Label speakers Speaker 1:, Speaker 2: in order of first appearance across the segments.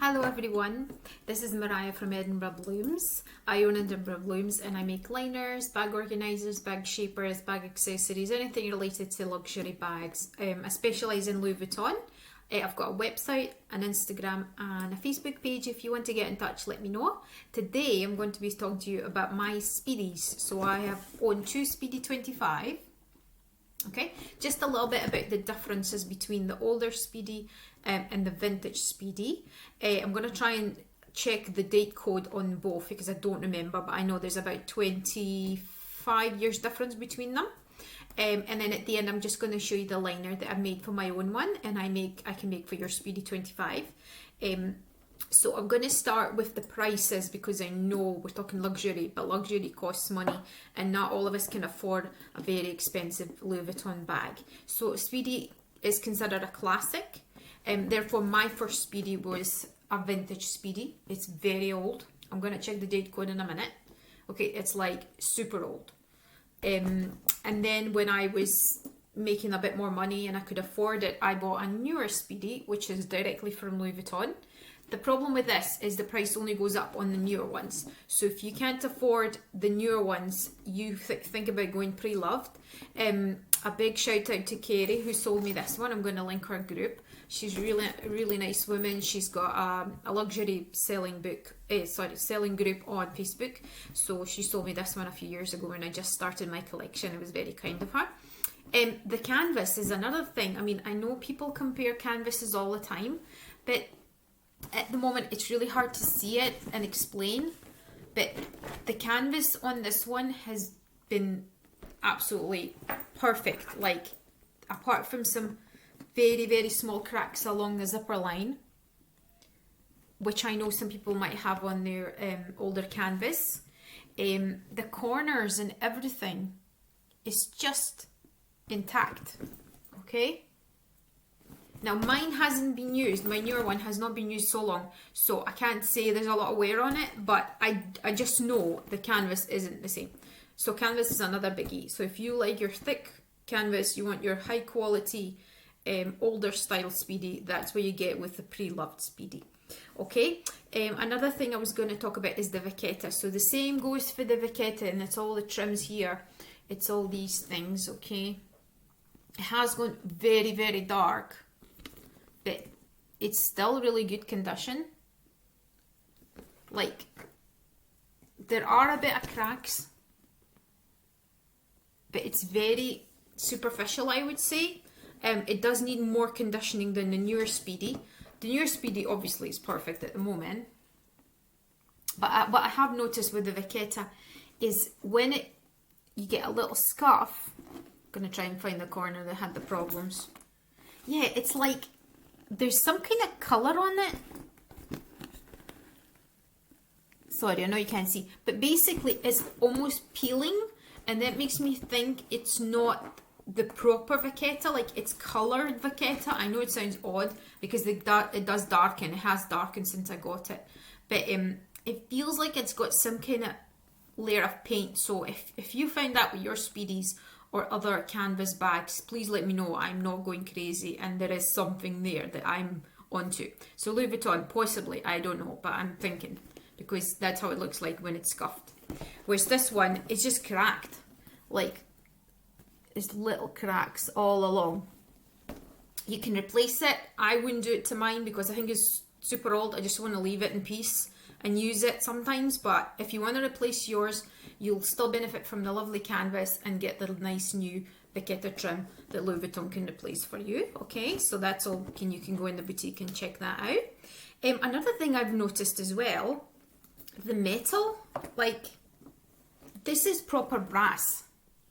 Speaker 1: Hello everyone, this is Moria from Edinburghblooms. I own Edinburghblooms and I make liners, bag organisers, bag shapers, bag accessories, anything related to luxury bags. I specialise in Louis Vuitton. I've got a website, an Instagram and a Facebook page. If you want to get in touch, let me know. Today I'm going to be talking to you about my Speedies. So I have owned two Speedy 25. Okay, just a little bit about the differences between the older Speedy and the vintage Speedy. I'm going to try and check the date code on both because I don't remember, but I know there's about 25 years difference between them. And then at the end I'm just going to show you the liner that I've made for my own one, and I can make for your Speedy 25. So I'm going to start with the prices because I know we're talking luxury, but luxury costs money and not all of us can afford a very expensive Louis Vuitton bag. So Speedy is considered a classic, and therefore my first Speedy was a vintage Speedy. It's very old. I'm going to check the date code in a minute. Okay, it's like super old. And then when I was making a bit more money and I could afford it, I bought a newer Speedy, which is directly from Louis Vuitton. The problem with this is the price only goes up on the newer ones. So if you can't afford the newer ones, you think about going pre-loved. A big shout out to Kerry who sold me this one. I'm going to link her group. She's really nice woman. She's got a luxury selling group on Facebook. So she sold me this one a few years ago when I just started my collection. It was very kind of her. The canvas is another thing. I mean, I know people compare canvases all the time, but at the moment it's really hard to see it and explain. But the canvas on this one has been absolutely perfect. Like, apart from some very small cracks along the zipper line, which I know some people might have on their older canvas, the corners and everything is just intact. Okay, now mine hasn't been used, my newer one has not been used so long, so I can't say there's a lot of wear on it, but I just know the canvas isn't the same. So canvas is another biggie. So if you like your thick canvas, you want your high quality older style Speedy, that's what you get with the pre-loved Speedy. Okay, another thing I was going to talk about is the vintagete. So the same goes for the vintagete, and it's all the trims here, it's all these things. Okay, it has gone very dark, but it's still really good condition. Like, there are a bit of cracks, but it's very superficial, I would say. It does need more conditioning than the newer Speedy. The newer Speedy obviously is perfect at the moment, but what I have noticed with the vintagete is when you get a little scuff. I'm going to try and find the corner that had the problems. Yeah, it's like there's some kind of colour on it. Sorry, I know you can't see, but basically it's almost peeling, and that makes me think it's not the proper vintagete, like it's coloured vintagete. I know it sounds odd because it does darken. It has darkened since I got it, but it feels like it's got some kind of layer of paint. So if you find that with your Speedies or other canvas bags, please let me know. I'm not going crazy and there is something there that I'm onto. So Louis Vuitton, possibly, I don't know, but I'm thinking, because that's how it looks like when it's scuffed. Whereas this one is just cracked, like there's little cracks all along. You can replace it. I wouldn't do it to mine because I think it's super old. I just want to leave it in peace and use it sometimes. But if you want to replace yours, you'll still benefit from the lovely canvas and get the nice new vintagete trim that Louis Vuitton can replace for you. Okay, so that's all. You can go in the boutique and check that out. Another thing I've noticed as well, the metal, like this is proper brass.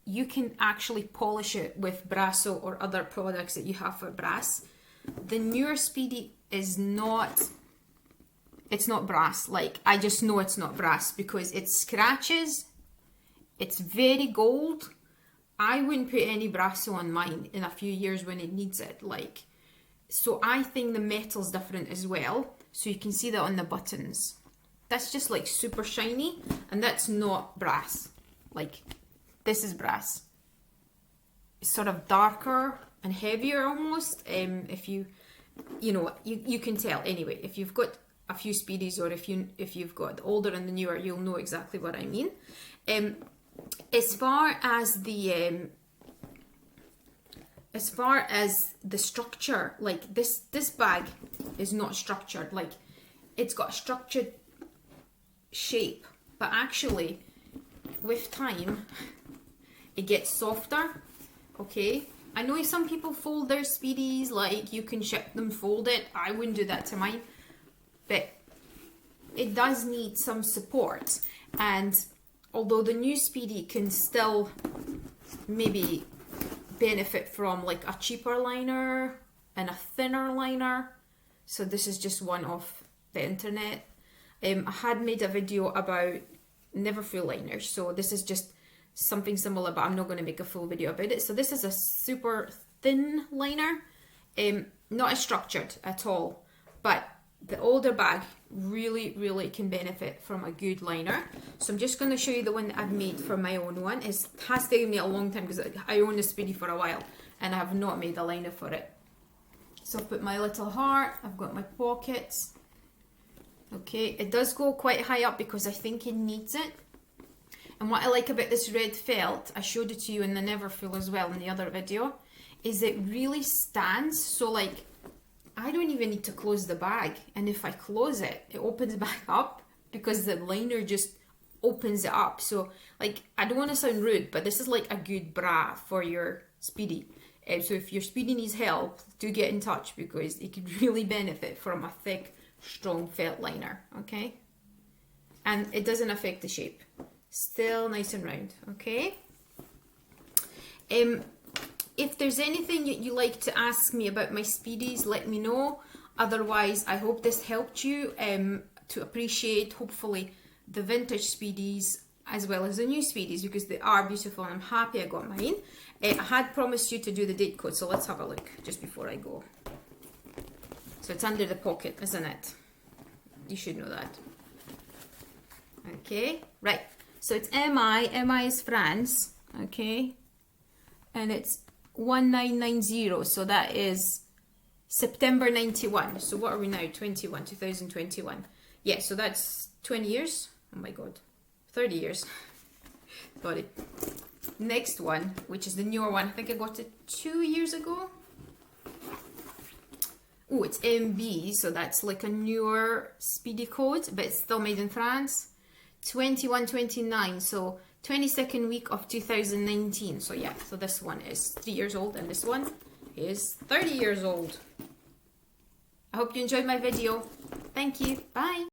Speaker 1: You can actually polish it with Brasso or other products that you have for brass. The newer Speedy is not, it's not brass. Like, I just know it's not brass because it scratches. It's very gold. I wouldn't put any Brasso on mine in a few years when it needs it. Like, so I think the metal's different as well. So you can see that on the buttons. That's just like super shiny, and that's not brass. Like, this is brass. It's sort of darker and heavier almost. If you can tell anyway. If you've got a few Speedies, or if you've got the older and the newer, you'll know exactly what I mean. As far as the structure, like this bag is not structured. Like, it's got a structured shape, but actually with time it gets softer. Okay, I know some people fold their Speedies, like you can ship them folded. I wouldn't do that to mine, but it does need some support. And although the new Speedy can still maybe benefit from like a cheaper liner and a thinner liner, so this is just one off the internet. I had made a video about never full liners, so this is just something similar, but I'm not going to make a full video about it. So this is a super thin liner, not as structured at all, but the older bag really can benefit from a good liner. So I'm just going to show you the one that I've made for my own one. It has taken me a long time because I own the Speedy for a while and I have not made a liner for it. So I've put my little heart, I've got my pockets. Okay, it does go quite high up because I think it needs it. And what I like about this red felt, I showed it to you in the Never Full as well in the other video, is it really stands. So like, I don't even need to close the bag, and if I close it, it opens back up because the liner just opens it up. So like, I don't want to sound rude, but this is like a good bra for your Speedy. So if your Speedy needs help, do get in touch because it could really benefit from a thick, strong felt liner. Okay, and it doesn't affect the shape, still nice and round. Okay, if there's anything you like to ask me about my Speedies, let me know. Otherwise, I hope this helped you to appreciate, hopefully, the vintage Speedies as well as the new Speedies, because they are beautiful and I'm happy I got mine. I had promised you to do the date code, so let's have a look just before I go. So it's under the pocket, isn't it? You should know that. Okay, right. So it's MI. MI is France. Okay, and it's 1990. So that is September 91. So what are we now? 2021. Yeah. So that's 20 years. Oh my God, 30 years. Got it. Next one, which is the newer one. I think I got it 2 years ago. Oh, it's MB, so that's like a newer Speedy code, but it's still made in France. 21/29, so 22nd week of 2019. So yeah, so this one is 3 years old and this one is 30 years old. I hope you enjoyed my video. Thank you. Bye.